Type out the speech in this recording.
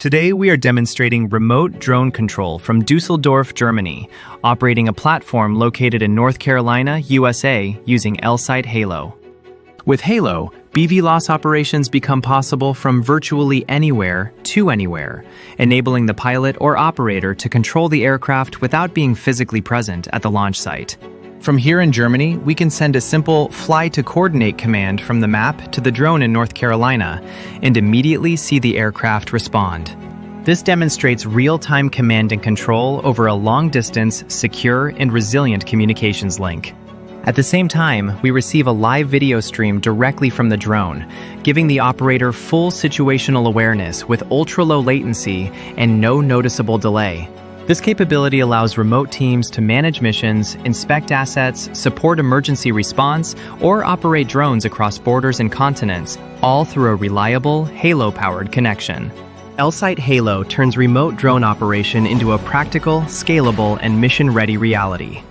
Today we are demonstrating remote drone control from Düsseldorf, Germany, operating a platform located in North Carolina, USA, using Elsight Halo. With Halo, BVLOS operations become possible from virtually anywhere to anywhere, enabling the pilot or operator to control the aircraft without being physically present at the launch site. From here in Germany, we can send a simple fly to coordinate command from the map to the drone in North Carolina and immediately see the aircraft respond. This demonstrates real-time command and control over a long-distance, secure, and resilient communications link. At the same time, we receive a live video stream directly from the drone, giving the operator full situational awareness with ultra-low latency and no noticeable delay. This capability allows remote teams to manage missions, inspect assets, support emergency response, or operate drones across borders and continents, all through a reliable, Halo-powered connection. Elsight Halo turns remote drone operation into a practical, scalable, and mission-ready reality.